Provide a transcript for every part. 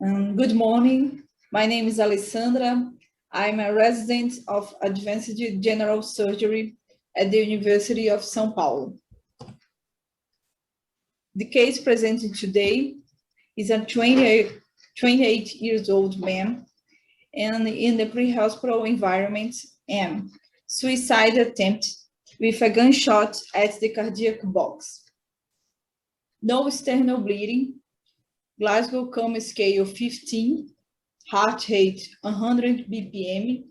Good morning. My name is Alessandra. I'm a resident of Advanced General Surgery at the University of São Paulo. The case presented today is a 28 years old man and in the pre-hospital environment and suicide attempt with a gunshot at the cardiac box. No external bleeding, Glasgow Coma Scale 15, heart rate 100 BPM,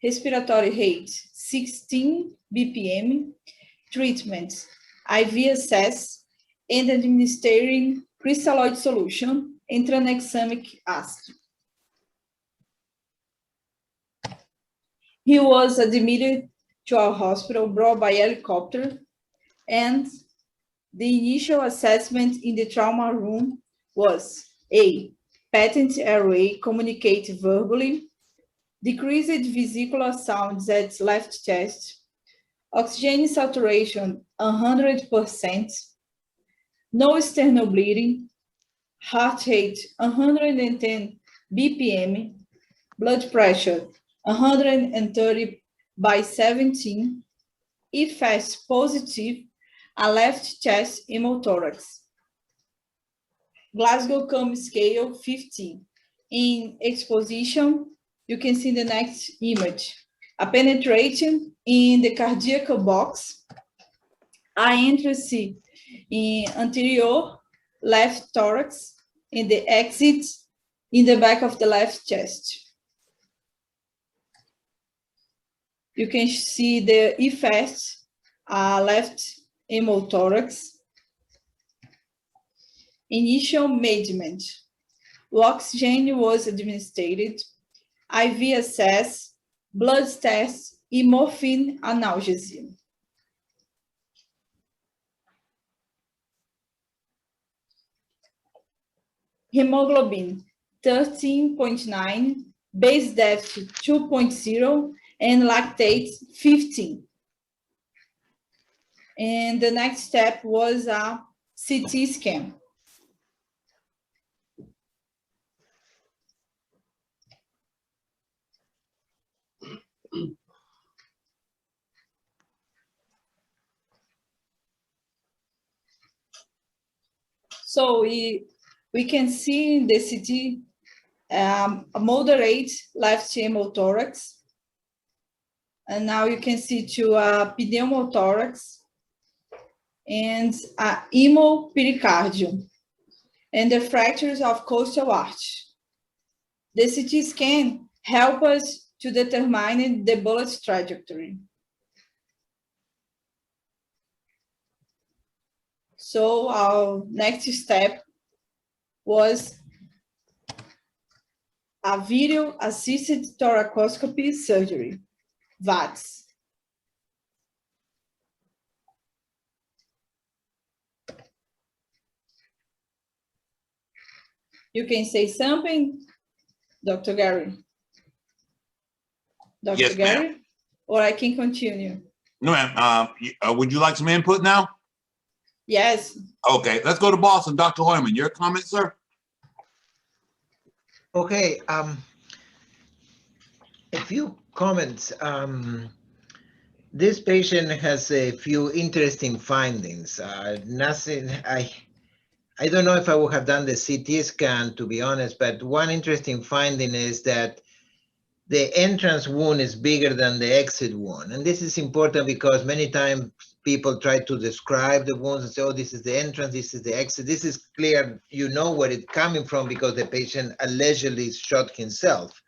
respiratory rate 16 BPM, treatment IV access, and administering crystalloid solution, intranexamic acid. He was admitted to our hospital brought by helicopter, and the initial assessment in the trauma room was A, patent airway communicate verbally, decreased vesicular sounds at left chest, oxygen saturation 100%, no external bleeding, heart rate 110 BPM, blood pressure 130 by 17, EFS positive, a left chest hemothorax. Glasgow Coma Scale 15. In exposition, you can see the next image. A penetration in the cardiac box, a entrance in anterior left thorax, and the exit in the back of the left chest. You can see the EFS, left hemothorax. Initial management. Oxygen was administered, IV access, blood test, morphine analgesia. Hemoglobin 13.9, base depth 2.0, and lactate 15. And the next step was a CT scan. So we can see in the CT a moderate left hemothorax. And now you can see to a pneumothorax and a hemopericardium and the fractures of coastal arch. The CT scan helps us to determine the bullet trajectory. So our next step was a video-assisted thoracoscopy surgery, VATS. You can say something, Dr. Gary? Dr. Yes, Gary? Or I can continue? No, ma'am. Would you like some input now? Yes. Okay, let's go to Boston. Dr. Hoyman, your comment, sir? Okay, a few comments. This patient has a few interesting findings. Nothing, I don't know if I would have done the CT scan, to be honest, but one interesting finding is that the entrance wound is bigger than the exit wound. And this is important because many times people try to describe the wounds and say, oh, this is the entrance, this is the exit. This is clear, you know where it's coming from because the patient allegedly shot himself.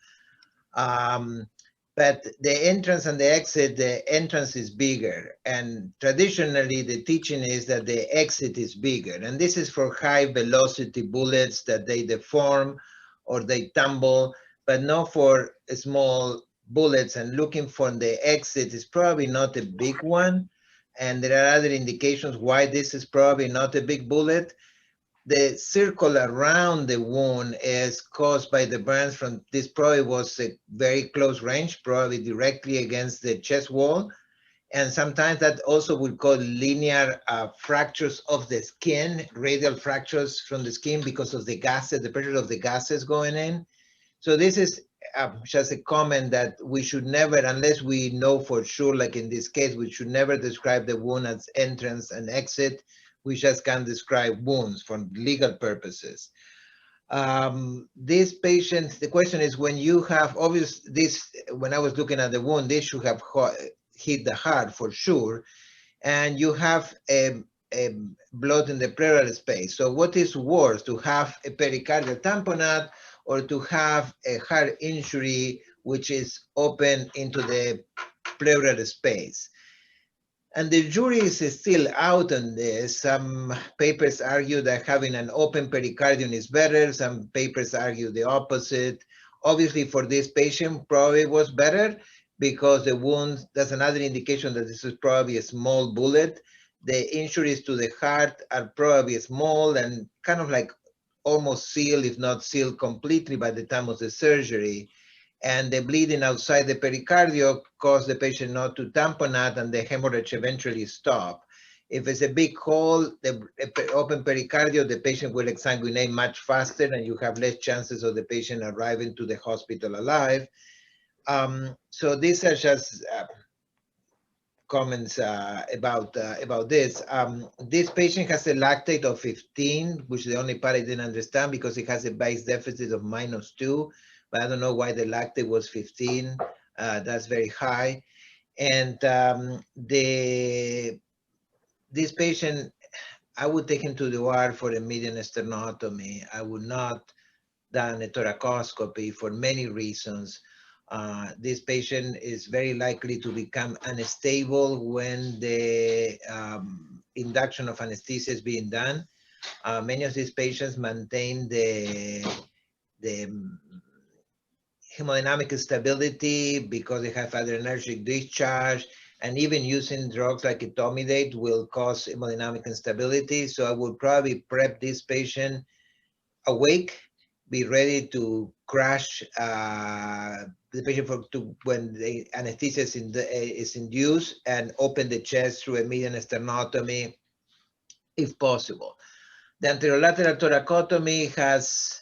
But the entrance and the exit, the entrance is bigger. And traditionally, the teaching is that the exit is bigger. And this is for high velocity bullets that they deform or they tumble, but not for small bullets. And looking for the exit is probably not a big one. And there are other indications why this is probably not a big bullet. The circle around the wound is caused by the burns from, this probably was a very close range, probably directly against the chest wall. And sometimes that also would cause linear fractures of the skin, radial fractures from the skin because of the gases, the pressure of the gases going in. So this is just a comment that we should never, unless we know for sure, like in this case, we should never describe the wound as entrance and exit. We just can't describe wounds for legal purposes. This patient, the question is, when you have when I was looking at the wound, this should have hit the heart for sure, and you have a blood in the pleural space. So what is worse, to have a pericardial tamponade or to have a heart injury which is open into the pleural space? And the jury is still out on this. Some papers argue that having an open pericardium is better. Some papers argue the opposite. Obviously, for this patient, probably was better because the wound, that's another indication that this is probably a small bullet. The injuries to the heart are probably small and kind of like almost sealed, if not sealed completely by the time of the surgery. And the bleeding outside the pericardium caused the patient not to tamponade, and the hemorrhage eventually stopped. If it's a big hole, the open pericardium, the patient will exsanguinate much faster, and you have less chances of the patient arriving to the hospital alive. So these are just comments about this. This patient has a lactate of 15, which is the only part I didn't understand because it has a base deficit of -2. But I don't know why the lactate was 15. That's very high. And this patient, I would take him to the OR for a median sternotomy. I would not done a thoracoscopy for many reasons. This patient is very likely to become unstable when the induction of anesthesia is being done. Many of these patients maintain the hemodynamic stability because they have adrenergic discharge, and even using drugs like etomidate will cause hemodynamic instability. So I would probably prep this patient awake, be ready to crash the patient when the anesthesia is induced, and open the chest through a median sternotomy if possible. The anterolateral thoracotomy has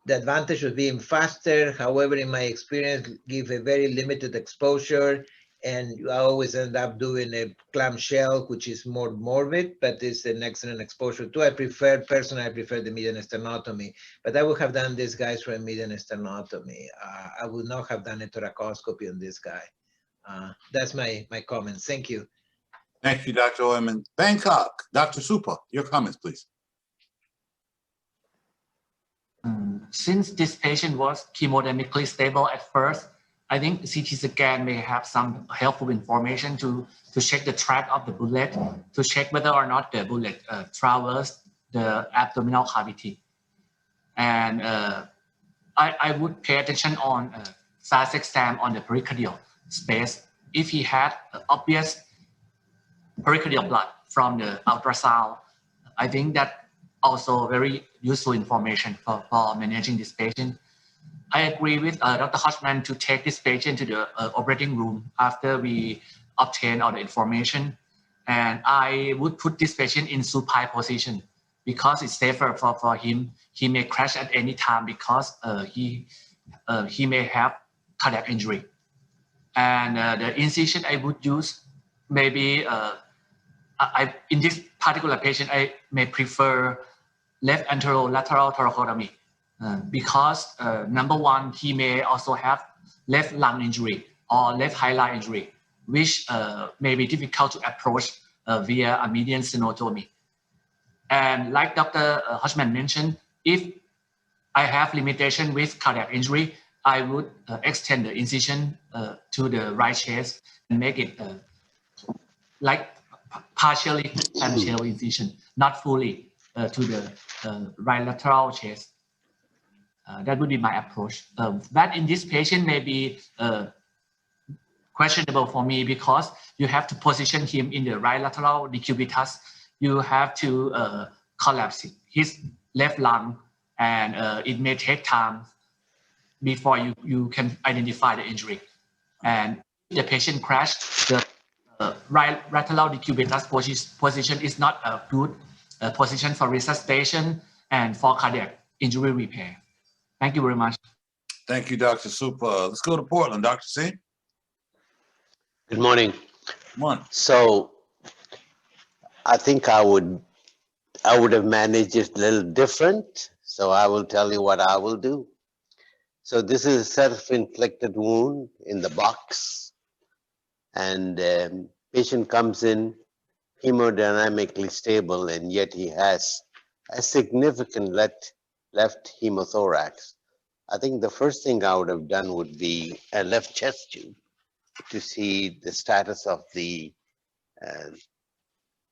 the advantage of being faster. However, in my experience, give a very limited exposure, and I always end up doing a clamshell, which is more morbid, but it's an excellent exposure too. Personally, I prefer the median sternotomy, but I would have done this guys for a median sternotomy. I would not have done a thoracoscopy on this guy. That's my comments. Thank you. Thank you, Dr. Oyman. Bangkok, Dr. Supa, your comments, please. Since this patient was hemodynamically stable at first, I think CT scan may have some helpful information to check the track of the bullet, to check whether or not the bullet traversed the abdominal cavity. And I would pay attention on Thoracic exam on the pericardial space. If he had obvious pericardial blood from the ultrasound, I think that also very useful information for managing this patient. I agree with Dr. Hodgman to take this patient to the operating room after we obtain all the information. And I would put this patient in supine position because it's safer for him. He may crash at any time because he may have cardiac injury. And the incision I would use maybe, in this particular patient, I may prefer left anterolateral thoracotomy because number one, he may also have left lung injury or left highline injury, which may be difficult to approach via a median sternotomy. And like Dr. Hodgman mentioned, if I have limitation with cardiac injury, I would extend the incision to the right chest and make it like partially clamshell incision, not fully to the right lateral chest. That would be my approach. That in this patient may be questionable for me because you have to position him in the right lateral decubitus. You have to collapse his left lung, and it may take time before you can identify the injury. And if the patient crashed, the right lateral decubitus position is not a good position for resuscitation and for cardiac injury repair. Thank you very much. Thank you, Dr. Super. Let's go to Portland. Dr. C. Good morning. Come on. So I think I would have managed it a little different. So I will tell you what I will do. So this is a self-inflicted wound in the box, and patient comes in hemodynamically stable, and yet he has a significant left hemothorax. I think the first thing I would have done would be a left chest tube to see the status of the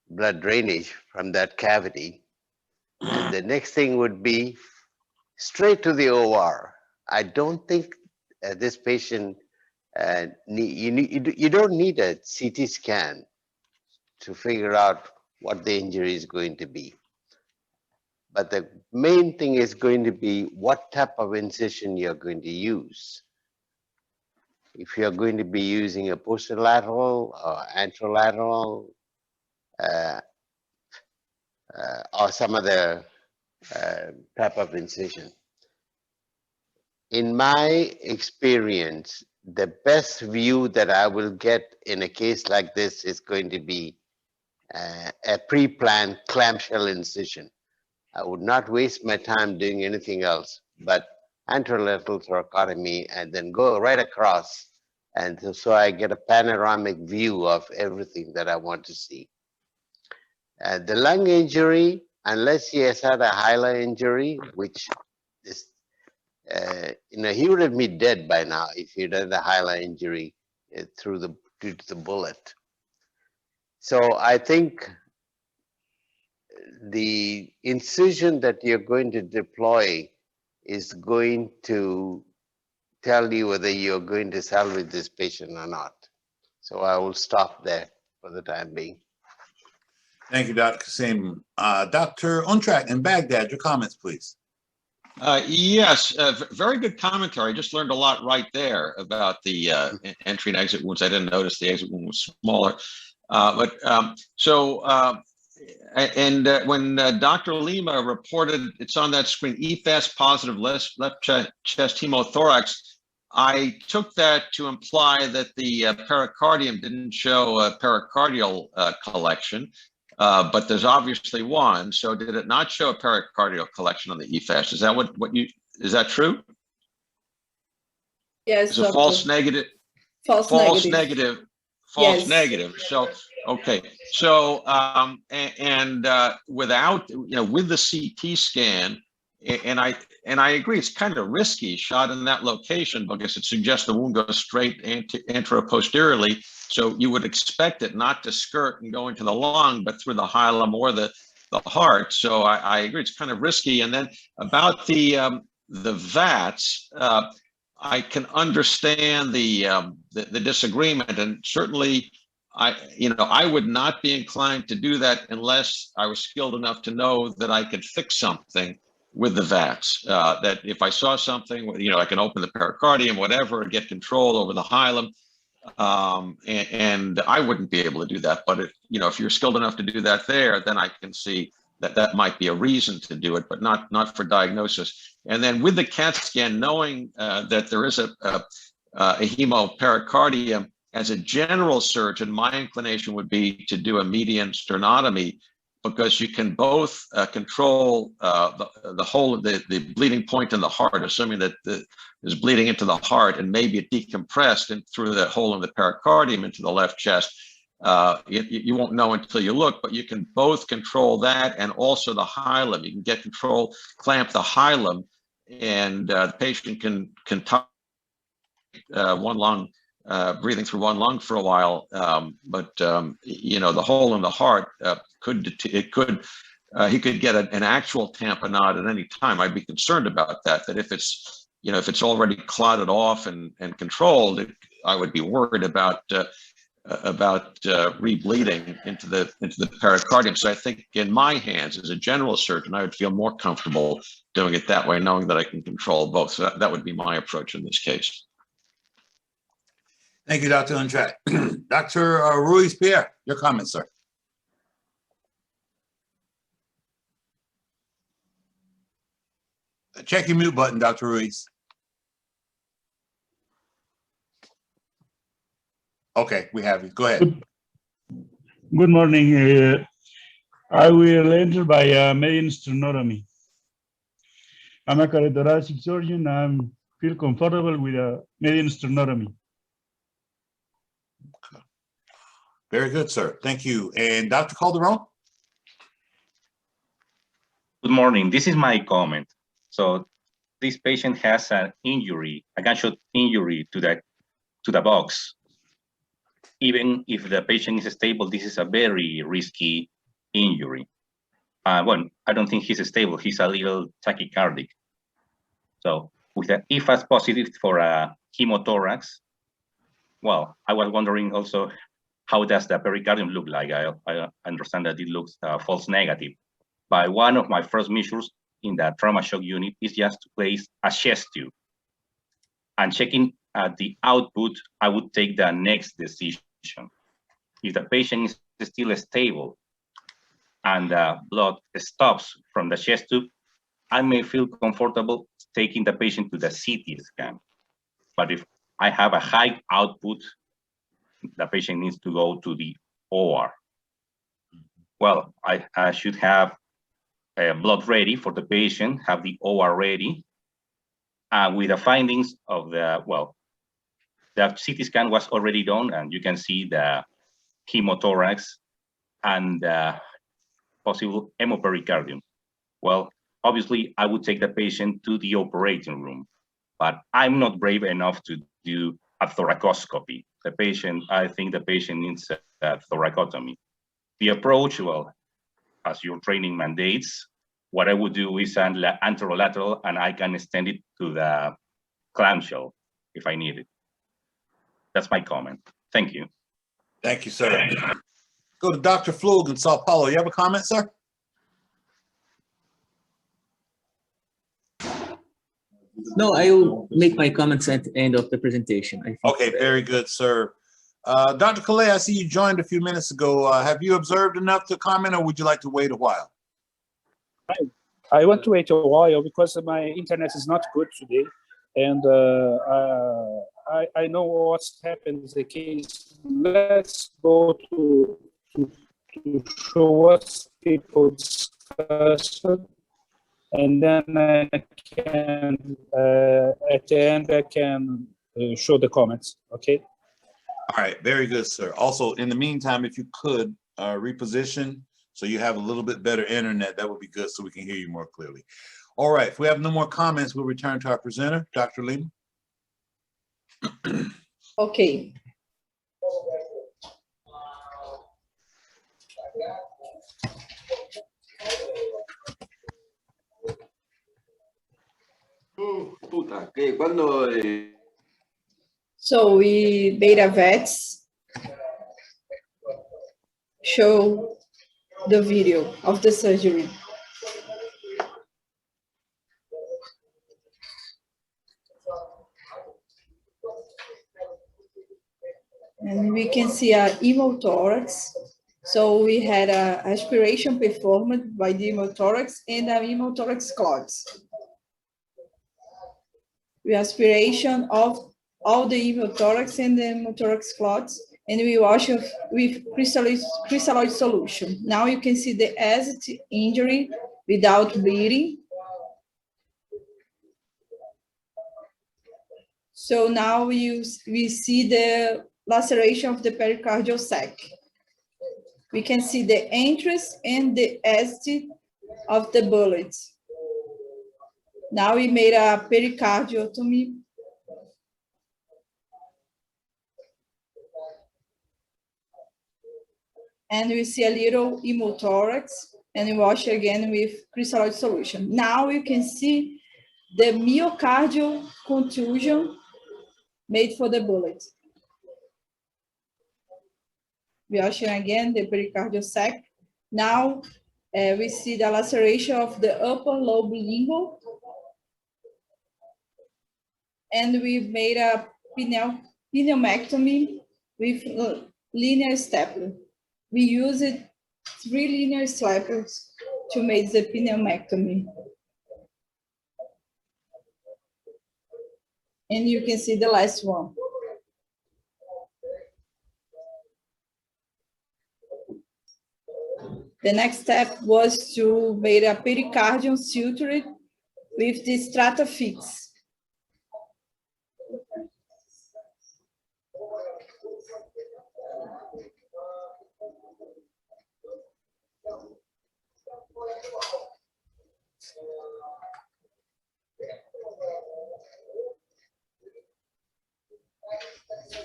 blood drainage from that cavity. And the next thing would be straight to the OR. I don't think this patient, you don't need a CT scan to figure out what the injury is going to be. But the main thing is going to be what type of incision you're going to use. If you're going to be using a posterolateral or anterolateral or some other type of incision. In my experience, the best view that I will get in a case like this is going to be a pre-planned clamshell incision. I would not waste my time doing anything else but anterolateral thoracotomy and then go right across, and so I get a panoramic view of everything that I want to see. The lung injury, unless he has had a hilar injury, which is, he would have been dead by now if he'd had a hilar injury due to the bullet. So I think the incision that you're going to deploy is going to tell you whether you're going to salvage this patient or not. So I will stop there for the time being. Thank you, Dr. Kasim. Dr. Untrak in Baghdad, your comments, please. Yes, very good commentary. Just learned a lot right there about the entry and exit wounds. I didn't notice the exit wound was smaller. When Dr. Lima reported, it's on that screen, EFAS positive left chest hemothorax, I took that to imply that the pericardium didn't show a pericardial collection, but there's obviously one. So did it not show a pericardial collection on the EFAS? Is that is that true? Yes. It's a false negative. False negative. False negative. So, okay. So, without, with the CT scan, and I agree, it's kind of risky shot in that location because it suggests the wound goes straight anteroposteriorly. So you would expect it not to skirt and go into the lung, but through the hilum or the heart. So I agree, it's kind of risky. And then about the VATS, I can understand the disagreement, and certainly I would not be inclined to do that unless I was skilled enough to know that I could fix something with the VATS. That if I saw something, I can open the pericardium, whatever, and get control over the hilum. And I wouldn't be able to do that. But if you're skilled enough to do that there, then I can see that might be a reason to do it, but not for diagnosis. And then with the CAT scan, knowing that there is a hemopericardium, as a general surgeon, my inclination would be to do a median sternotomy, because you can both control the whole of the bleeding point in the heart, assuming that there's bleeding into the heart and maybe it decompressed through the hole in the pericardium into the left chest. You won't know until you look, but you can both control that and also the hilum. You can get control, clamp the hilum, and the patient can one lung, breathing through one lung for a while. But the hole in the heart he could get an actual tamponade at any time. I'd be concerned about that if it's already clotted off and controlled, I would be worried about rebleeding into the pericardium. So I think in my hands as a general surgeon, I would feel more comfortable doing it that way, knowing that I can control both. So that would be my approach in this case. Thank you, Dr. Untrack. Dr. Ruiz-Pierre, your comments, sir. Check your mute button, Dr. Ruiz. Okay, we have you. Go ahead. Good morning. I will enter by median sternotomy. I'm a thoracic surgeon. I feel comfortable with a median sternotomy. Very good, sir. Thank you. And Dr. Calderon? Good morning. This is my comment. So this patient has an injury, a gunshot injury to the box. Even if the patient is stable, this is a very risky injury. Well, I don't think he's stable. He's a little tachycardic. So with the EFAS positive for a hemothorax, well, I was wondering also, how does the pericardium look like? I understand that it looks false negative. But one of my first measures in the trauma shock unit is just to place a chest tube. And checking the output, I would take the next decision. If the patient is still stable and the blood stops from the chest tube, I may feel comfortable taking the patient to the CT scan. But if I have a high output, the patient needs to go to the OR. Well, I should have blood ready for the patient, have the OR ready. With the findings of the CT scan was already done, and you can see the hemothorax and the possible hemopericardium. Well, obviously, I would take the patient to the operating room, but I'm not brave enough to do a thoracoscopy. I think the patient needs a thoracotomy. The approach, well, as your training mandates, what I would do is an anterolateral, and I can extend it to the clamshell if I need it. That's my comment. Thank you. Thank you, sir. Go to Dr. Flug in Sao Paulo. You have a comment, sir? No, I will make my comments at the end of the presentation. I think. Okay, very good, sir. Dr. Calais, I see you joined a few minutes ago. Have you observed enough to comment, or would you like to wait a while? I want to wait a while because my internet is not good today, and I know what's happened in the case. Let's go to show what people discussed, and then I can at the end I can show the comments. Okay. All right, very good, sir. Also, in the meantime, if you could reposition so you have a little bit better internet, that would be good so we can hear you more clearly. All right, if we have no more comments, we'll return to our presenter, Dr. Lima. Okay. So we beta vets show the video of the surgery. And we can see a hemothorax. So we had a aspiration performed by the hemothorax and a hemothorax clots. We aspiration of all the hemothorax and the hemothorax clots, and we wash with crystalloid solution. Now you can see the acute injury without bleeding. So now we see the laceration of the pericardial sac. We can see the entrance and the exit of the bullet. Now we made a pericardiotomy. And we see a little hemothorax, and we wash again with crystalloid solution. Now you can see the myocardial contusion made for the bullet. We wash again the pericardial sac. Now we see the laceration of the upper lobe lingual. And we made a pneumectomy with linear stapler. We used 3 linear staplers to make the pneumectomy. And you can see the last one. The next step was to make a pericardium sutured with the Stratafix.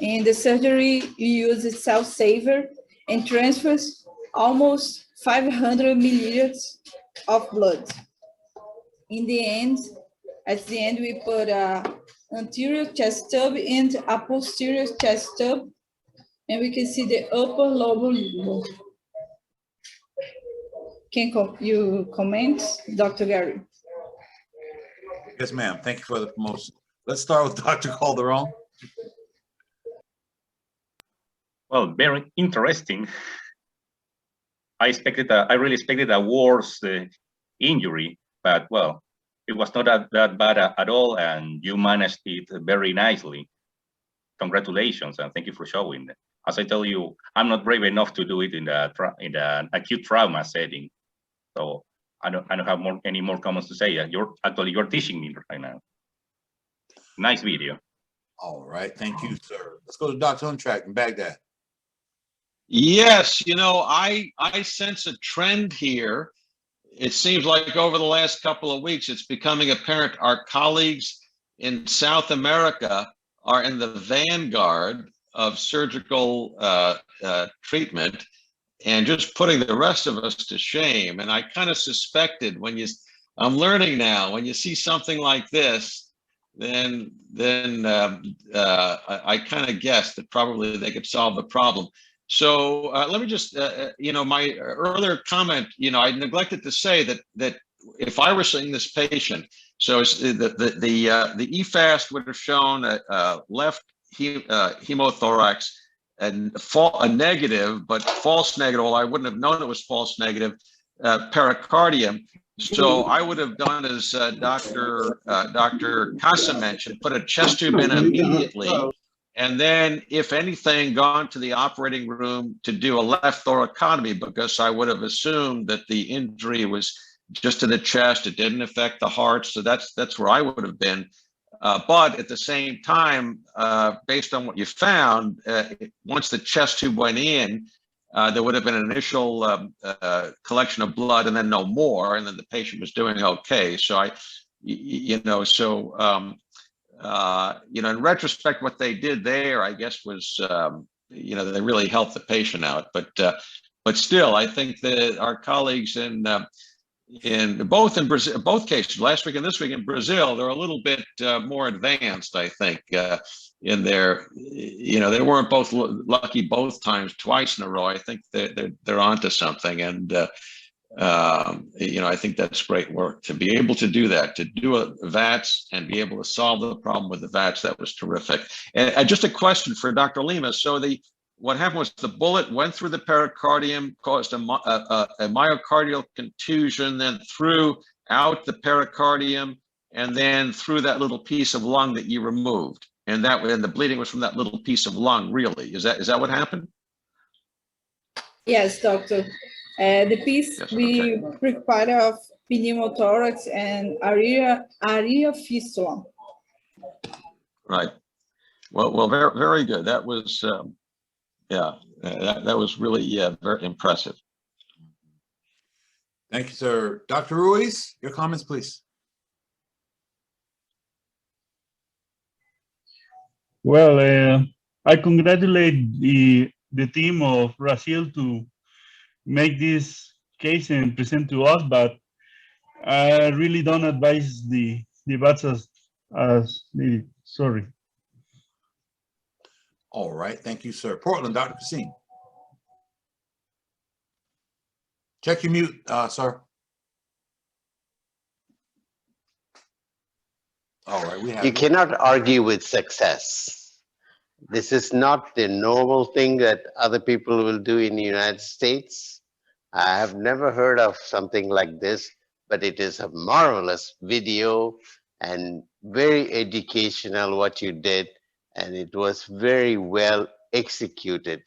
In the surgery, you use a self-saver and transfers almost 500 milliliters of blood. In the end, at the end, we put a anterior chest tube and a posterior chest tube, and we can see the upper lobar lumbar. Can you comment, Dr. Gary? Yes, ma'am. Thank you for the promotion. Let's start with Dr. Calderon. Well, very interesting. I really expected a worse injury, but well, it was not that bad at all, and you managed it very nicely. Congratulations, and thank you for showing. As I tell you, I'm not brave enough to do it in the acute trauma setting, so I don't have any more comments to say. You're teaching me right now. Nice video. All right, thank you, sir. Let's go to Dr. Untrack in Baghdad. Yes, you know, I sense a trend here. It seems like over the last couple of weeks, it's becoming apparent our colleagues in South America are in the vanguard of surgical treatment and just putting the rest of us to shame. And I kind of suspected I'm learning now, when you see something like this, then I kind of guessed that probably they could solve the problem. So let me just, my earlier comment, I neglected to say that if I were seeing this patient, so the EFAST would have shown a left hemothorax and a negative, but false negative. Well, I wouldn't have known it was false negative pericardium. So I would have done as Dr. Casa mentioned, put a chest tube in immediately. And then, if anything, gone to the operating room to do a left thoracotomy, because I would have assumed that the injury was just to the chest. It didn't affect the heart. So that's where I would have been. But at the same time, based on what you found, once the chest tube went in, there would have been an initial collection of blood and then no more. And then the patient was doing okay. So in retrospect, what they did there, I guess, was, they really helped the patient out. But still, I think that our colleagues in Brazil, both cases, last week and this week in Brazil, they're a little bit more advanced, I think, in their, they weren't both lucky both times, twice in a row. I think they're onto something. And, I think that's great work to be able to do that, to do a VATS and be able to solve the problem with the VATS. That was terrific. And just a question for Dr. Lima. So what happened was the bullet went through the pericardium, caused a myocardial contusion, then through out the pericardium, and then through that little piece of lung that you removed. And the bleeding was from that little piece of lung, really. Is that what happened? Yes, doctor. The piece we required of pneumothorax and area fistula. Right. Well, very, very good. That was, that was really very impressive. Thank you, sir. Dr. Ruiz, your comments, please. Well, I congratulate the team of Brazil to make this case and present to us, but I really don't advise the VATS as needed. Sorry. All right, thank you, sir. Portland, Dr. Kassim. Check your mute, sir. All right, you cannot argue with success. This is not the normal thing that other people will do in the United States. I have never heard of something like this, but it is a marvelous video and very educational what you did, and it was very well executed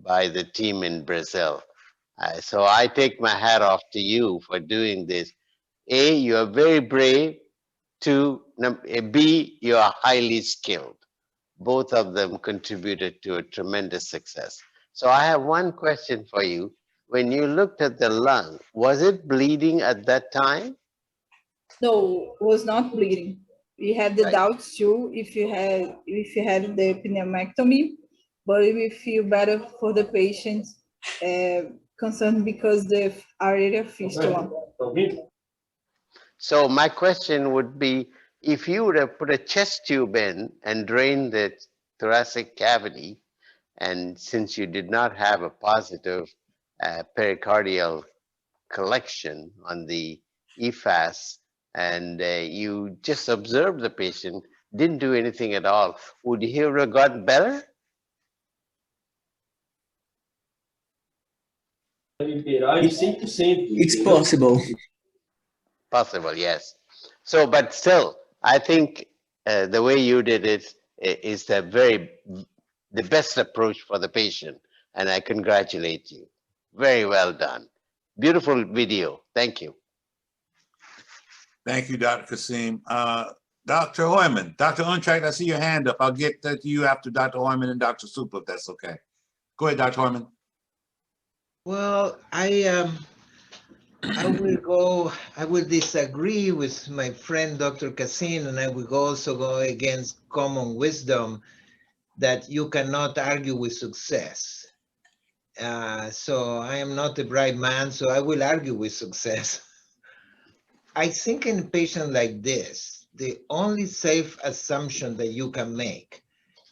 by the team in Brazil. So I take my hat off to you for doing this. A, you are very brave. Two, B, you are highly skilled. Both of them contributed to a tremendous success. So I have one question for you. When you looked at the lung, was it bleeding at that time? No, was not bleeding. We had the Right. doubts too if you had the pneumoectomy, but we feel better for the patient concerned because the aortic fistula. So my question would be, if you would have put a chest tube in and drained the thoracic cavity, and since you did not have a positive pericardial collection on the EFAS, and you just observed the patient, didn't do anything at all, would he have gotten better? It's possible. Possible, yes. So, but still, I think the way you did it is the best approach for the patient, and I congratulate you. Very well done. Beautiful video. Thank you. Thank you, Dr. Kasim. Dr. Hoyman, Dr. Untracked, I see your hand up. I'll get that to you after Dr. Hoyman and Dr. Supla, if that's okay. Go ahead, Dr. Hoyman. Well, I will disagree with my friend Dr. Kasim, and I will also go against common wisdom that you cannot argue with success. So I am not a bright man, so I will argue with success. I think in a patient like this, the only safe assumption that you can make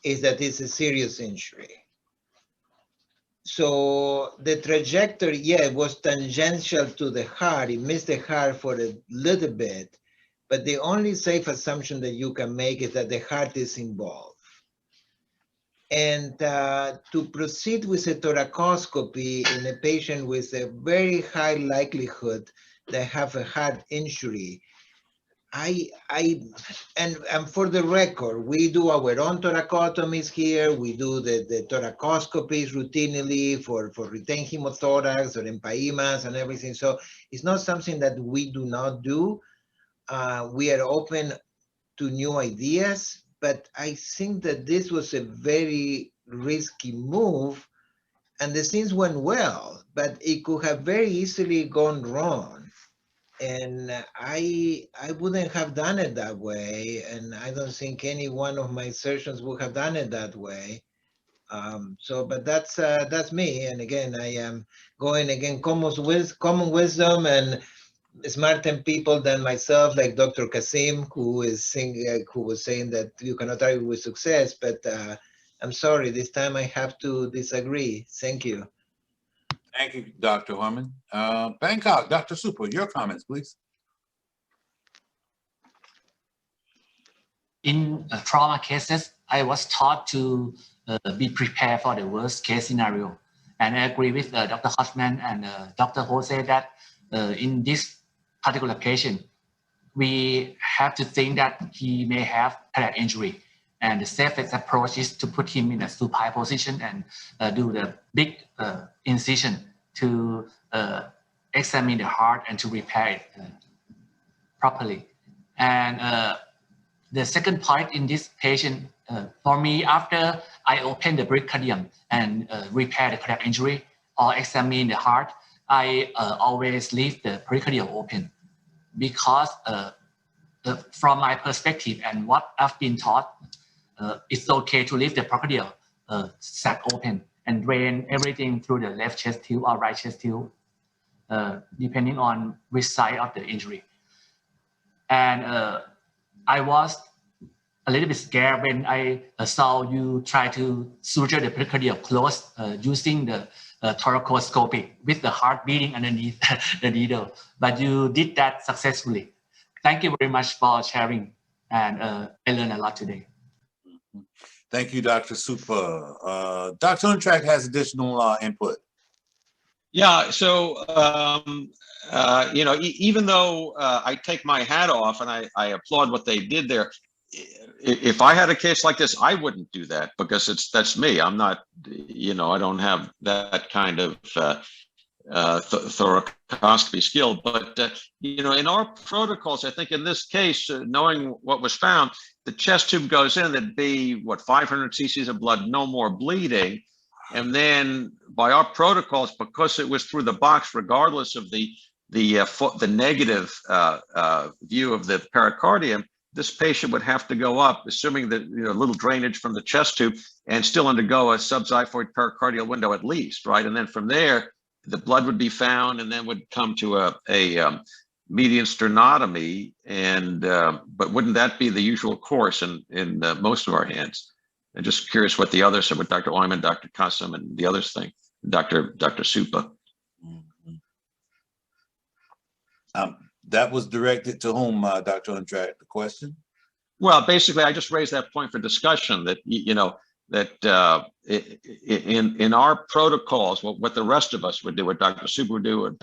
is that it's a serious injury. So the trajectory, yeah, it was tangential to the heart. It missed the heart for a little bit, but the only safe assumption that you can make is that the heart is involved. And to proceed with a thoracoscopy in a patient with a very high likelihood that have a heart injury, and for the record, we do our own thoracotomies here. We do the thoracoscopies routinely for retained hemothorax or empaimas and everything. So it's not something that we do not do. We are open to new ideas, but I think that this was a very risky move, and the things went well, but it could have very easily gone wrong. And I wouldn't have done it that way, and I don't think any one of my surgeons would have done it that way. But that's me. And again, I am going again common wisdom and smarter people than myself, like Dr. Kasim, who was saying that you cannot argue with success. But I'm sorry, this time I have to disagree. Thank you. Thank you, Dr. Hoyman. Bangkok, Dr. Supla, your comments, please. In trauma cases, I was taught to be prepared for the worst case scenario. And I agree with Dr. Hodgman and Dr. Jose that in this particular patient, we have to think that he may have cardiac injury. And the safest approach is to put him in a supine position and do the big incision to examine the heart and to repair it properly. And the second point in this patient, for me, after I open the pericardium and repair the cardiac injury or examine the heart, I always leave the pericardium open because from my perspective and what I've been taught, it's okay to leave the pericardium sac open and drain everything through the left chest tube or right chest tube, depending on which side of the injury. And I was a little bit scared when I saw you try to suture the pericardium close using the thoracoscopy with the heart beating underneath the needle. But you did that successfully. Thank you very much for sharing, and I learned a lot today. Thank you, Dr. Supa. Dr. Untrack has additional input. Yeah, so, you know, even though I take my hat off and I applaud what they did there, if I had a case like this, I wouldn't do that because that's me. I'm not, you know, I don't have that kind of thoracoscopy skill. But, you know, in our protocols, I think in this case, knowing what was found, the chest tube goes in, there'd be, what, 500 cc's of blood, no more bleeding. And then by our protocols, because it was through the box, regardless of the negative view of the pericardium, this patient would have to go up, assuming that, you know, little drainage from the chest tube, and still undergo a subxiphoid pericardial window at least, right? And then from there, the blood would be found, and then would come to a median sternotomy. And but wouldn't that be the usual course in most of our hands? I'm just curious what the others said, what Dr. Oyman, Dr. Kassam, and the others think, Dr. Supa. That was directed to whom, Dr. Untrack, the question? Well, basically, I just raised that point for discussion that, you know, that in our protocols, what the rest of us would do, what Dr. Supa would do, or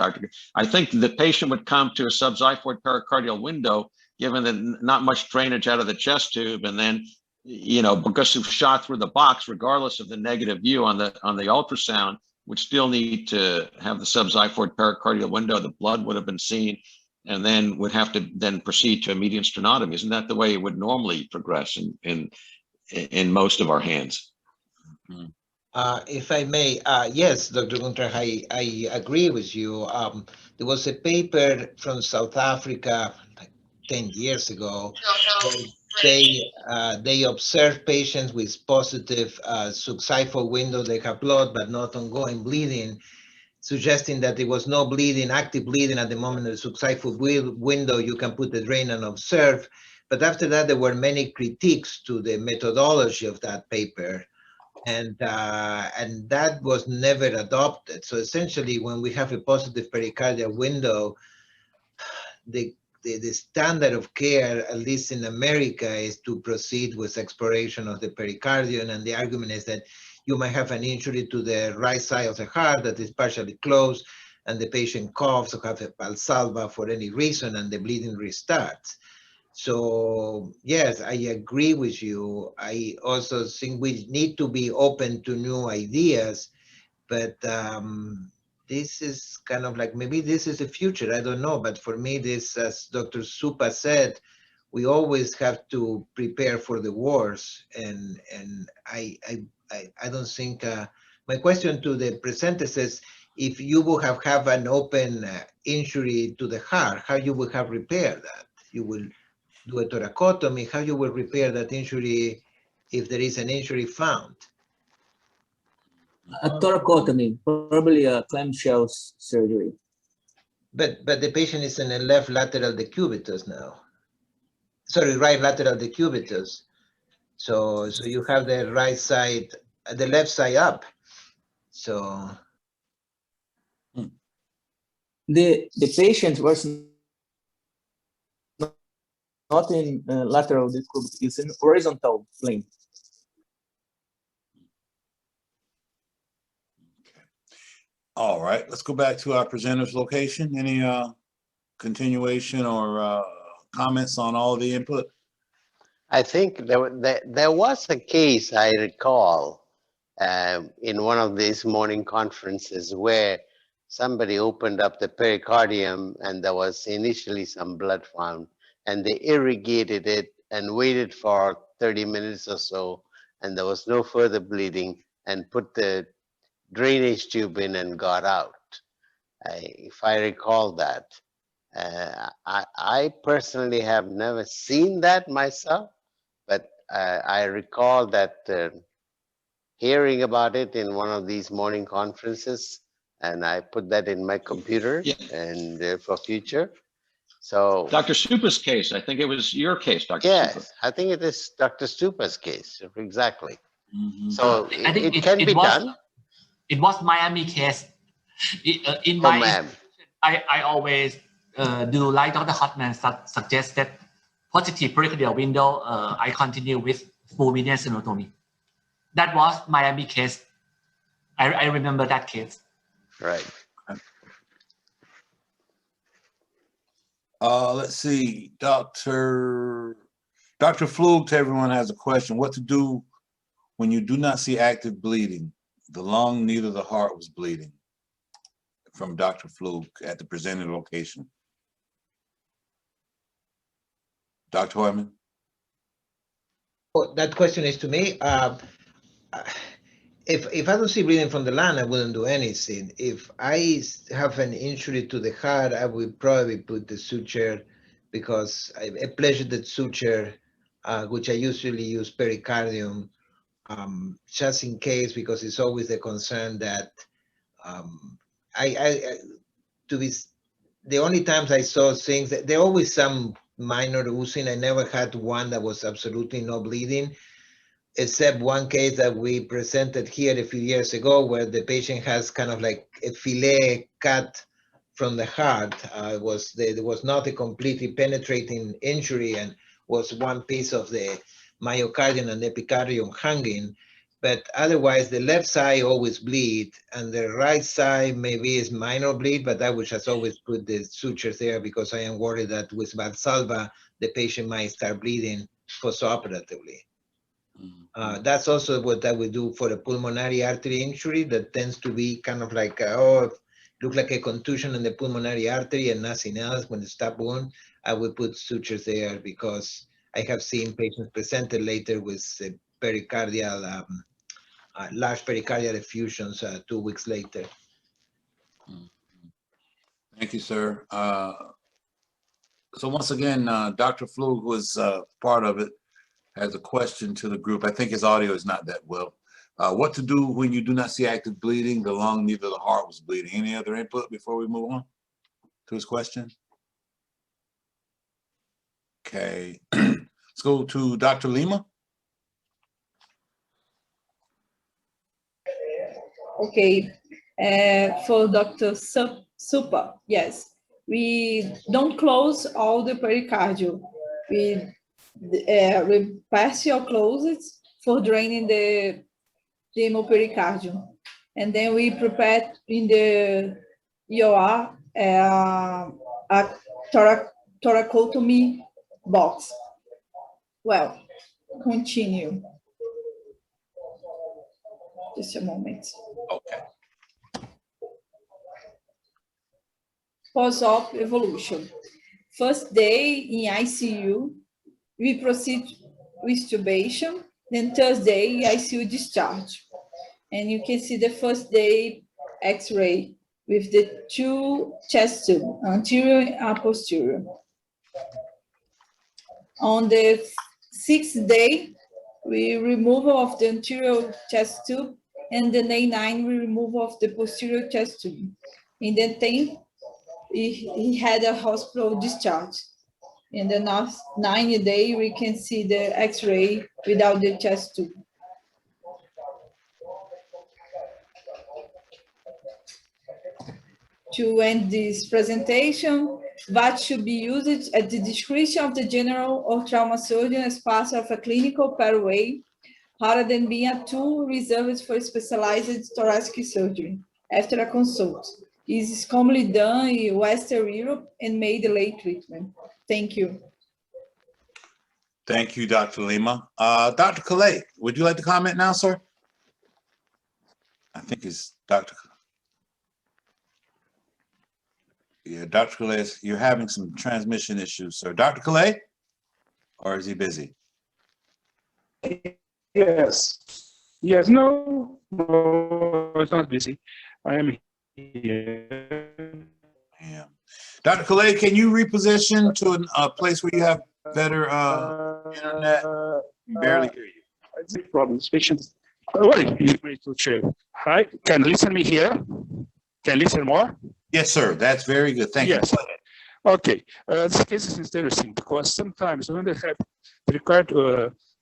I think the patient would come to a subxiphoid pericardial window, given that not much drainage out of the chest tube, and then, you know, because it was shot through the box, regardless of the negative view on the ultrasound, would still need to have the subxiphoid pericardial window. The blood would have been seen, and then would have to then proceed to a median sternotomy. Isn't that the way it would normally progress in most of our hands? If I may, yes, Dr. Guntrack, I agree with you. There was a paper from South Africa like 10 years ago. They observed patients with positive subxiphoid window. They have blood, but not ongoing bleeding, suggesting that there was no bleeding, active bleeding at the moment of the subxiphoid window. You can put the drain and observe. But after that, there were many critiques to the methodology of that paper. And that was never adopted. So essentially, when we have a positive pericardial window, the standard of care, at least in America, is to proceed with exploration of the pericardium. And the argument is that you might have an injury to the right side of the heart that is partially closed, and the patient coughs or have a valsalva for any reason, and the bleeding restarts. So yes, I agree with you. I also think we need to be open to new ideas, but this is kind of like, maybe this is the future, I don't know. But for me, this, as Dr. Supa said, we always have to prepare for the worst. And I don't think, my question to the presenters is, if you would have an open injury to the heart, how you would have repaired that? You will do a thoracotomy, how you will repair that injury if there is an injury found? A thoracotomy, probably a clamshell surgery. But the patient is in a left lateral decubitus now. Sorry, right lateral decubitus. So you have the right side, the left side up. So the patient was not in lateral decubitus, it's in horizontal plane. All right, let's go back to our presenter's location. Any continuation or comments on all of the input? I think there was a case I recall in one of these morning conferences where somebody opened up the pericardium and there was initially some blood found, and they irrigated it and waited for 30 minutes or so, and there was no further bleeding, and put the drainage tube in and got out. If I recall that. I personally have never seen that myself, but I recall that hearing about it in one of these morning conferences, and I put that in my computer and for future. So Dr. Supa's case, I think it was your case, Dr. yes, Supa. I think it is Dr. Supa's case, exactly. Mm-hmm. So I think it can be done. It was Miami case. In Oh, my ma'am. I always do like Dr. Hartman suggested positive pericardial window. I continue with full median sternotomy. That was Miami case. I remember that case. Right. Let's see, Dr. Flug, everyone has a question. What to do when you do not see active bleeding? The lung, neither the heart was bleeding. From Dr. Flug at the presented location. Dr. Hoyman? Oh, that question is to me. If I don't see bleeding from the lung, I wouldn't do anything. If I have an injury to the heart, I would probably put the suture, because a pleasured suture, which I usually use pericardium, just in case, because it's always the concern that the only times I saw things, there are always some minor oozing. I never had one that was absolutely no bleeding, except one case that we presented here a few years ago, where the patient has kind of like a fillet cut from the heart. There was not a completely penetrating injury, and was one piece of the myocardium and epicardium hanging. But otherwise, the left side always bleed, and the right side maybe is minor bleed, but I would just always put the sutures there, because I am worried that with Valsalva, the patient might start bleeding postoperatively. That's also what I would do for a pulmonary artery injury that tends to be kind of like, look like a contusion in the pulmonary artery and nothing else. When it's stop wound, I would put sutures there, because I have seen patients presented later with pericardial, large pericardial effusions 2 weeks later. Thank you, sir. So once again, Dr. Flug was part of it, has a question to the group. I think his audio is not that well. What to do when you do not see active bleeding, the lung, neither the heart was bleeding? Any other input before we move on to his question? Okay, let's go to Dr. Lima. Okay, for Dr. Super, yes. We don't close all the pericardium. We partial close it for draining the hemopericardium. And then we prepare in the EOR a thoracotomy box. Well, continue. Just a moment. Okay. Post-op evolution. First day in ICU, we proceed with tubation. Then Thursday, ICU discharge. And you can see the first day X-ray with the 2 chest tubes, anterior and posterior. On the 6th day, we removal of the anterior chest tube, and the day 9, we remove of the posterior chest tube. In the 10th, he had a hospital discharge. In the last 9th day, we can see the X-ray without the chest tube. To end this presentation, VAT should be used at the discretion of the general or trauma surgeon as part of a clinical pathway, rather than being a tool reserved for specialized thoracic surgery after a consult. It is commonly done in Western Europe and may delay treatment. Thank you. Thank you, Dr. Lima. Dr. Calais, would you like to comment now, sir? I think it's Dr. Yeah, Dr. Calais, you're having some transmission issues, sir. Dr. Calais, or is he busy? Yes. Yes. No, it's not busy. I am here. Yeah. Dr. Calais, can you reposition to a place where you have better internet? Barely hear you. It's a problem. Patients. What is great to share? Hi, can you listen me here? Can you listen more? Yes, sir. That's very good. Thank you. Okay. This case is interesting because sometimes when they have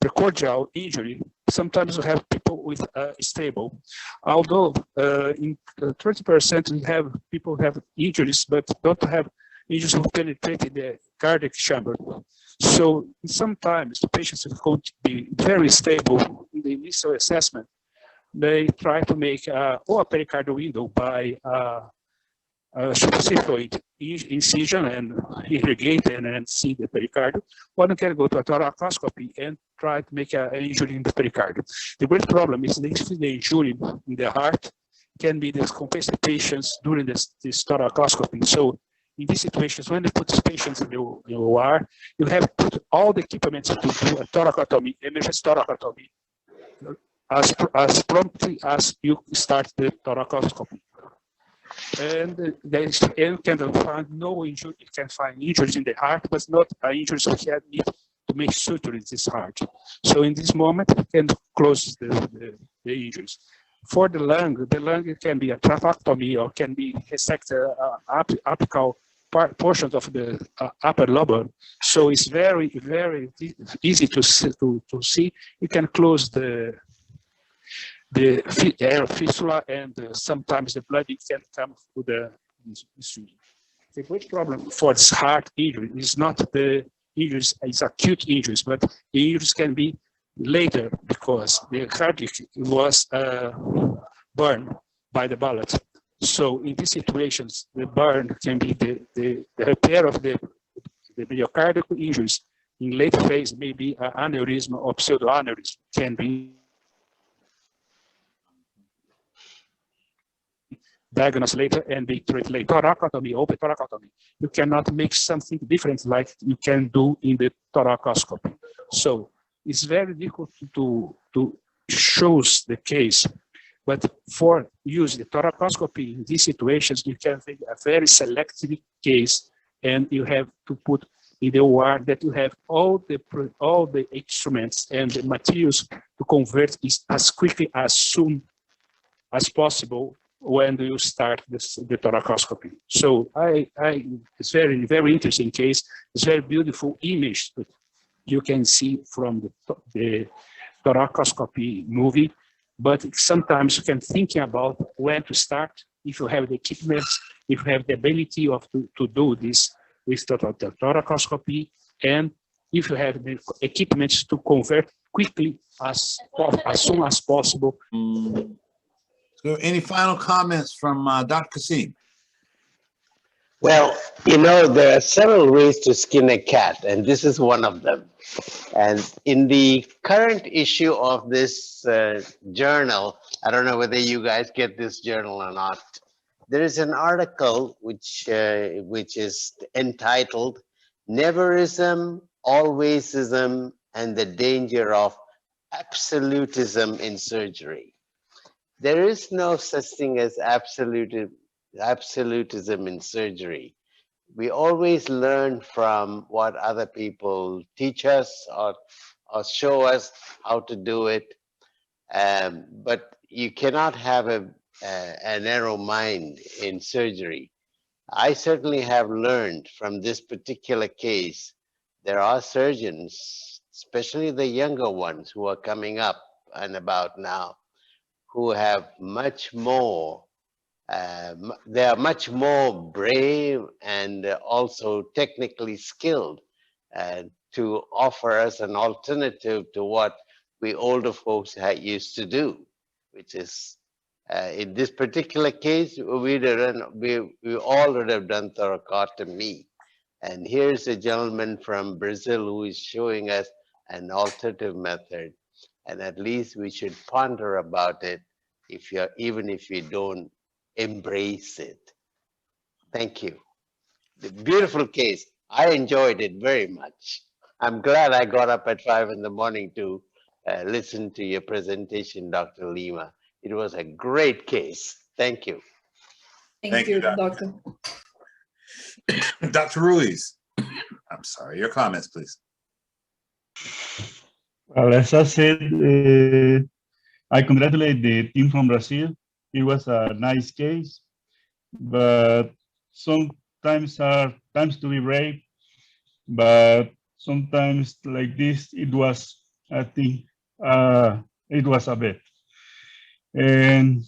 precordial injury, sometimes we have people with stable. Although in 30% we have people who have injuries, but don't have injuries who penetrate the cardiac chamber. So sometimes the patients are going to be very stable in the initial assessment, they try to make a pericardial window by superficial incision and irrigate and see the pericardium. One can go to a thoracoscopy and try to make an injury in the pericardium. The great problem is that if the injury in the heart can be discompensate patients during this thoracoscopy. So in these situations, when they put these patients in the OR, you have to put all the equipment to do a thoracotomy, emergency thoracotomy, as promptly as you start the thoracoscopy. And you can find no injury. You can find injuries in the heart, but not injuries which need to make surgery in this heart. So in this moment, you can close the injuries. For the lung can be a tracheotomy or can be resect apical portions of the upper lobe. So it's very, very easy to see. You can close the air fistula, and sometimes the blood can come through the stream. The great problem for this heart injury is not the injuries, it's acute injuries, but the injuries can be later because the heart was burned by the bullet. So in these situations, the burn can be the repair of the myocardial injuries in late phase, maybe an aneurysm or pseudoaneurysm can be diagnosed later and be treated later. Thoracotomy, open thoracotomy, you cannot make something different like you can do in the thoracoscopy. So it's very difficult to show the case. But for using the thoracoscopy in these situations, you can take a very selective case, and you have to put in the OR that you have all the instruments and the materials to convert as quickly as soon as possible when you start the thoracoscopy. So it's very, very interesting case. It's very beautiful image that you can see from the thoracoscopy movie. But sometimes you can think about when to start, if you have the equipment, if you have the ability to do this with the thoracoscopy, and if you have the equipment to convert quickly as soon as possible. So any final comments from Dr. Kasim? Well, you know, there are several ways to skin a cat, and this is one of them. And in the current issue of this journal, I don't know whether you guys get this journal or not, there is an article which is entitled "Neverism, Alwaysism, and the Danger of Absolutism in Surgery." There is no such thing as absolutism in surgery. We always learn from what other people teach us or show us how to do it. But you cannot have a narrow mind in surgery. I certainly have learned from this particular case, there are surgeons, especially the younger ones who are coming up and about now, who have much more, they are much more brave and also technically skilled to offer us an alternative to what we older folks used to do, which is, in this particular case, we all would have done thoracotomy. And here's a gentleman from Brazil who is showing us an alternative method. And at least we should ponder about it even if you don't embrace it. Thank you. The beautiful case. I enjoyed it very much. I'm glad I got up at 5 in the morning to listen to your presentation, Dr. Lima. It was a great case. Thank you. Thank you, Doctor. Dr. Ruiz, I'm sorry, your comments, please. Well, as I said, I congratulate the team from Brazil. It was a nice case, but sometimes are times to be brave, but sometimes like this, it was, I think, it was a bit. And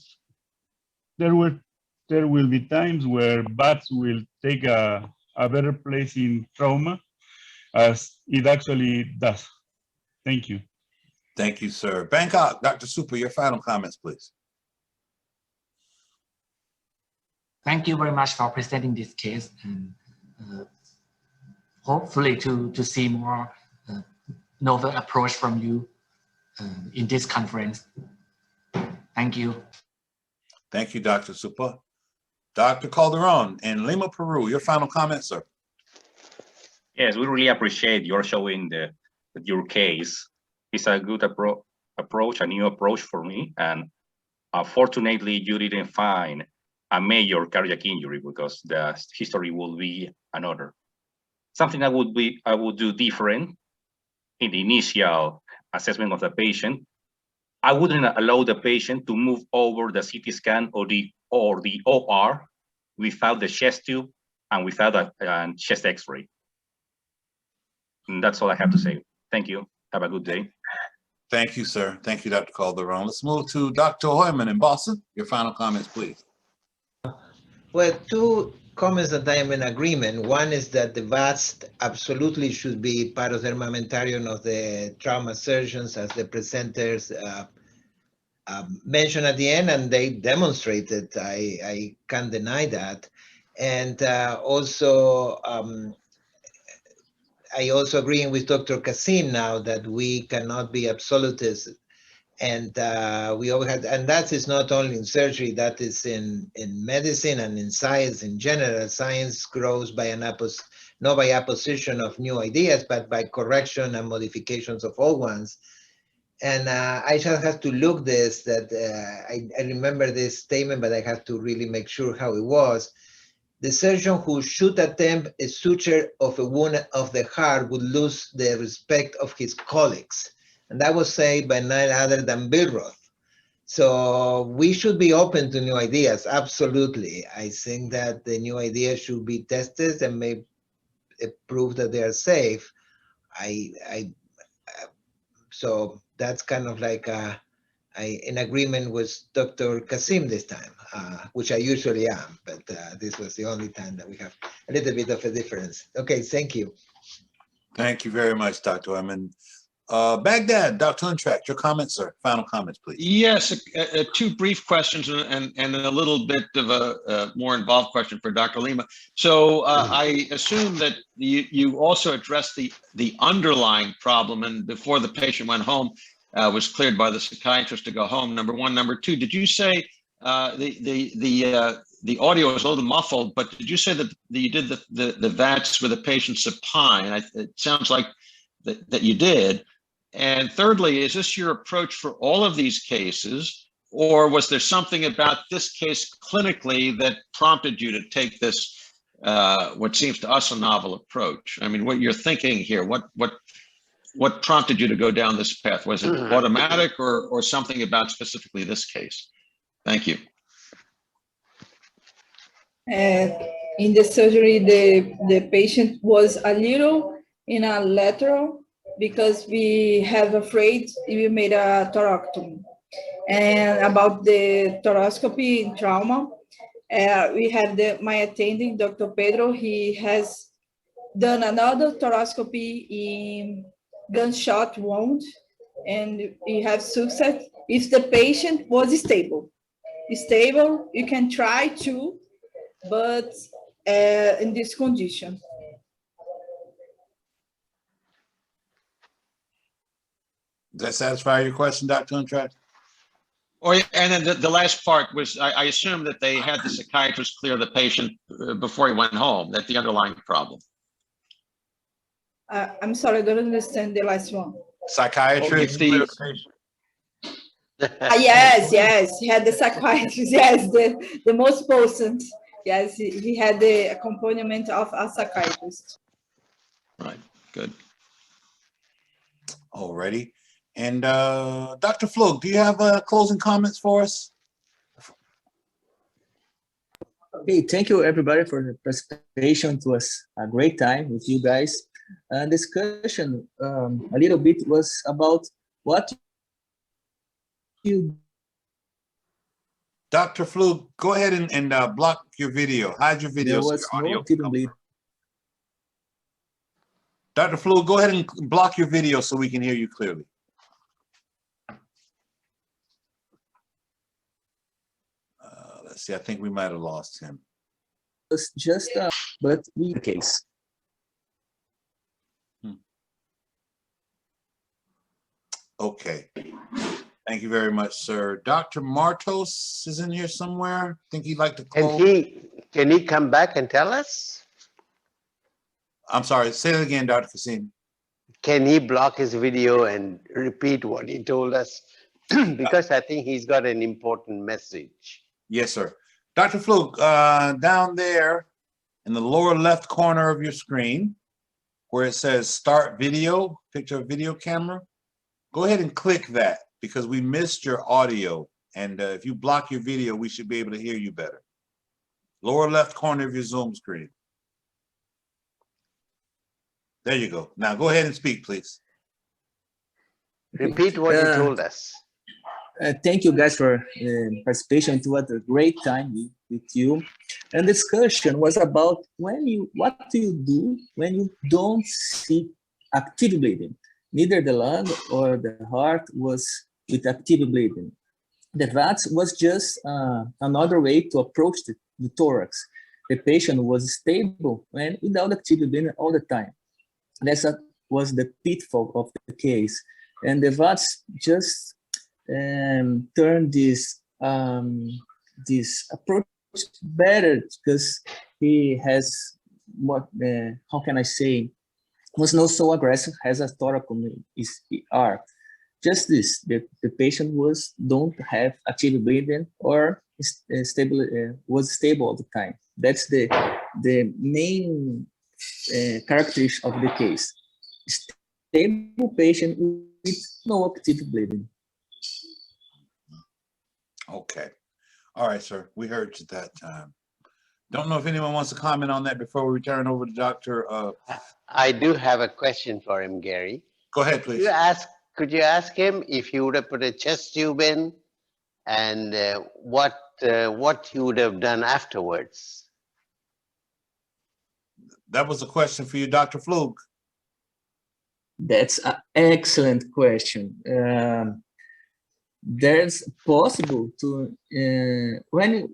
there will be times where bats will take a better place in trauma, as it actually does. Thank you. Thank you, sir. Bangkok, Dr. Super, your final comments, please. Thank you very much for presenting this case, and hopefully to see more novel approach from you in this conference. Thank you. Thank you, Dr. Super. Dr. Calderon in Lima, Peru, your final comments, sir. Yes, we really appreciate your showing your case. It's a good approach, a new approach for me. And fortunately, you didn't find a major cardiac injury because the history will be another. Something I would do different in the initial assessment of the patient. I wouldn't allow the patient to move over the CT scan or the OR without the chest tube and without a chest X-ray. And that's all I have to say. Thank you. Have a good day. Thank you, sir. Thank you, Dr. Calderon. Let's move to Dr. Hoyman in Boston. Your final comments, please. Well, two comments that I am in agreement. One is that the VATS absolutely should be part of the armamentarium of the trauma surgeons, as the presenters mentioned at the end, and they demonstrated. I can't deny that. And I also agree with Dr. Kasim now that we cannot be absolutists. And we all had, and that is not only in surgery, that is in medicine and in science in general. Science grows by not by opposition of new ideas, but by correction and modifications of old ones. And I shall have to look this, that I remember this statement, but I have to really make sure how it was. The surgeon who should attempt a suture of a wound of the heart would lose the respect of his colleagues. And that was said by none other than Bill Roth. So we should be open to new ideas, absolutely. I think that the new ideas should be tested and may prove that they are safe. So that's kind of like in agreement with Dr. Kasim this time, which I usually am, but this was the only time that we have a little bit of a difference. Okay, thank you. Thank you very much, Dr. Hoyman. Baghdad, Dr. Untract, your comments, sir. Final comments, please. Yes, two brief questions and a little bit of a more involved question for Dr. Lima. So I assume that you also addressed the underlying problem, and before the patient went home, was cleared by the psychiatrist to go home, number one. Number two, did you say the audio was a little muffled, but did you say that you did the VATS with the patient supine? It sounds like that you did. And thirdly, is this your approach for all of these cases, or was there something about this case clinically that prompted you to take this, what seems to us a novel approach? I mean, what you're thinking here, what prompted you to go down this path? Was it automatic or something about specifically this case? Thank you. In the surgery, the patient was a little in a lateral because we have afraid we made a thoracotomy. And about the thoracoscopy in trauma, we have my attending, Dr. Pedro, he has done another thoracoscopy in gunshot wound, and we have success if the patient was stable. Stable, you can try to, but in this condition. Does that satisfy your question, Dr. Untract? And then the last part was, I assume that they had the psychiatrist clear the patient before he went home, that's the underlying problem. I'm sorry, I don't understand the last one. Psychiatrist. Yes, he had the psychiatrist, yes, the most potent. Yes, he had the accompaniment of a psychiatrist. Right, good. Alrighty. And Dr. Flug, do you have closing comments for us? Okay, thank you everybody for the presentation. It was a great time with you guys. And discussion a little bit was about what you. Dr. Flug, go ahead and block your video. Hide your video. There was no table bleed. Dr. Flug, go ahead and block your video so we can hear you clearly. Let's see, I think we might have lost him. It's just but we case. Okay. Thank you very much, sir. Dr. Martos is in here somewhere. I think he'd like to call. Can he come back and tell us? I'm sorry, say it again, Dr. Cassini. Can he block his video and repeat what he told us? Because I think he's got an important message. Yes, sir. Dr. Fluke, down there in the lower left corner of your screen, where it says start video, picture of video camera, go ahead and click that because we missed your audio. And if you block your video, we should be able to hear you better. Lower left corner of your Zoom screen. There you go. Now go ahead and speak, please. Repeat what you told us. Thank you guys for participation. It was a great time with you. And discussion was about what do you do when you don't see active bleeding? Neither the lung or the heart was with active bleeding. The VATS was just another way to approach the thorax. The patient was stable and without active bleeding all the time. That was the pitfall of the case. And the VATS just turned this approach better because he has what, how can I say, was not so aggressive as a thoracotomy is ER. Just this, the patient don't have active bleeding or stable, was stable all the time. That's the main characteristic of the case. Stable patient with no active bleeding. Okay. All right, sir. We heard you that time. Don't know if anyone wants to comment on that before we turn over to Dr. I do have a question for him, Gary. Go ahead, please. Could you ask him if he would have put a chest tube in and what he would have done afterwards? That was a question for you, Dr. Fluke. That's an excellent question. There's possible to, when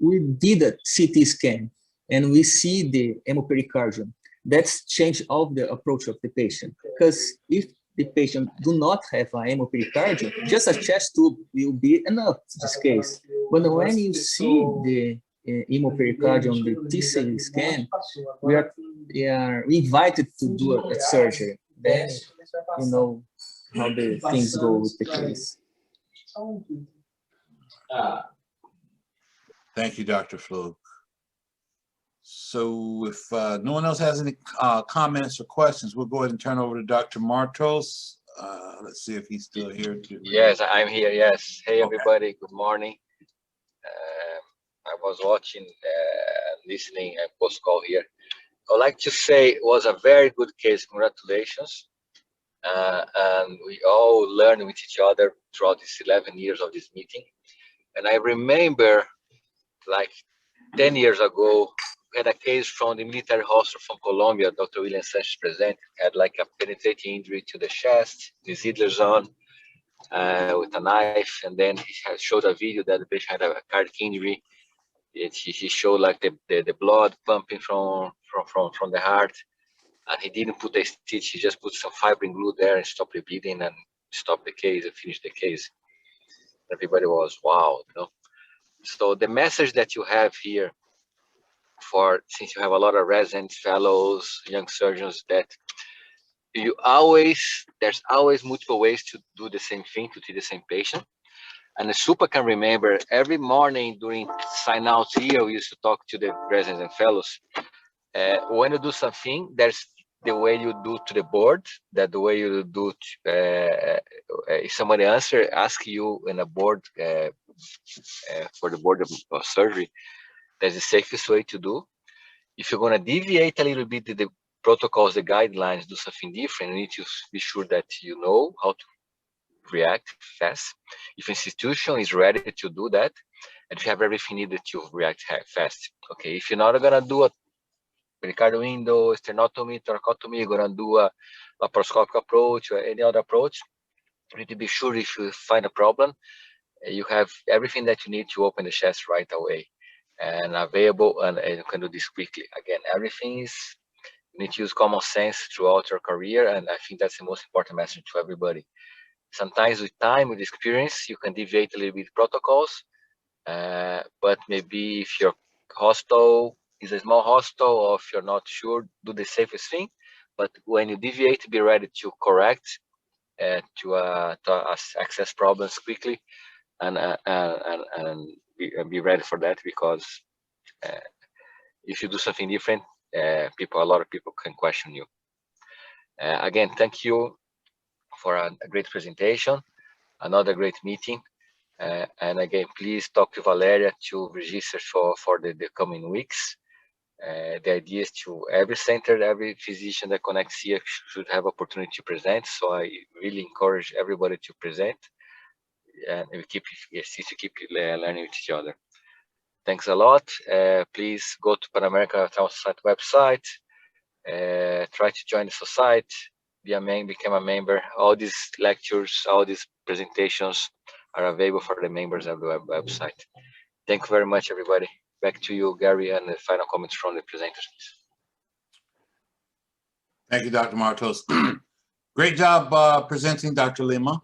we did a CT scan and we see the hemopericardium, that's changed all the approach of the patient. Because if the patient do not have a hemopericardium, just a chest tube will be enough in this case. But when you see the hemopericardium, the TC scan, we are invited to do a surgery. Then you know how the things go with the case. Thank you, Dr. Fluke. So if no one else has any comments or questions, we'll go ahead and turn over to Dr. Martos. Let's see if he's still here. Yes, I'm here. Yes. Hey, everybody. Good morning. I was watching, listening, and post-call here. I'd like to say it was a very good case. Congratulations. And we all learned with each other throughout these 11 years of this meeting. And I remember like 10 years ago, we had a case from the military hospital from Colombia. Dr. William Sanchez presented, had like a penetrating injury to the chest, the Ziegler zone, with a knife. And then he showed a video that the patient had a cardiac injury. He showed like the blood pumping from the heart. And he didn't put a stitch, he just put some fibrin glue there and stopped the bleeding and stopped the case and finished the case. Everybody was, wow, you know. So the message that you have here since you have a lot of residents, fellows, young surgeons, that there's always multiple ways to do the same thing, to treat the same patient. And the super can remember every morning during sign outs here, we used to talk to the residents and fellows. When you do something, there's the way you do to the board, that the way you do if somebody ask you in a board for the board of surgery, that's the safest way to do. If you're going to deviate a little bit the protocols, the guidelines, do something different, you need to be sure that you know how to react fast. If institution is ready to do that, and if you have everything needed to react fast. Okay, if you're not going to do a pericardial window, sternotomy, thoracotomy, you're going to do a laparoscopic approach or any other approach, you need to be sure if you find a problem, you have everything that you need to open the chest right away and available, and you can do this quickly. Again, everything is, you need to use common sense throughout your career, and I think that's the most important message to everybody. Sometimes with time, with experience, you can deviate a little bit protocols, but maybe if your hostel is a small hostel, or if you're not sure, do the safest thing. But when you deviate, be ready to correct, to access problems quickly, and be ready for that, because if you do something different, a lot of people can question you. Again, thank you for a great presentation, another great meeting. And again, please talk to Valeria to register for the coming weeks. The idea is to every center, every physician that connects here should have opportunity to present. So I really encourage everybody to present, and we keep learning with each other. Thanks a lot. Please go to Panamerican website. Try to join the society. Become a member. All these lectures, all these presentations are available for the members of the website. Thank you very much, everybody. Back to you, Gary, and the final comments from the presenters. Thank you, Dr. Martos. Great job presenting, Dr. Lima.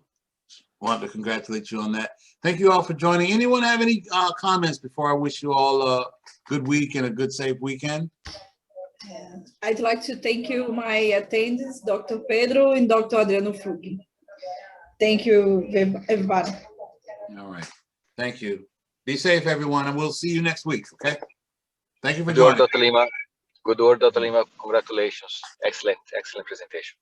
Want to congratulate you on that. Thank you all for joining. Anyone have any comments before I wish you all a good week and a good, safe weekend? I'd like to thank you, my attendants, Dr. Pedro and Dr. Adriano Fuggi. Thank you, everybody. All right. Thank you. Be safe, everyone, and we'll see you next week, okay? Thank you for Good work, joining. Dr. Lima. Good work, Dr. Lima. Congratulations. Excellent presentation.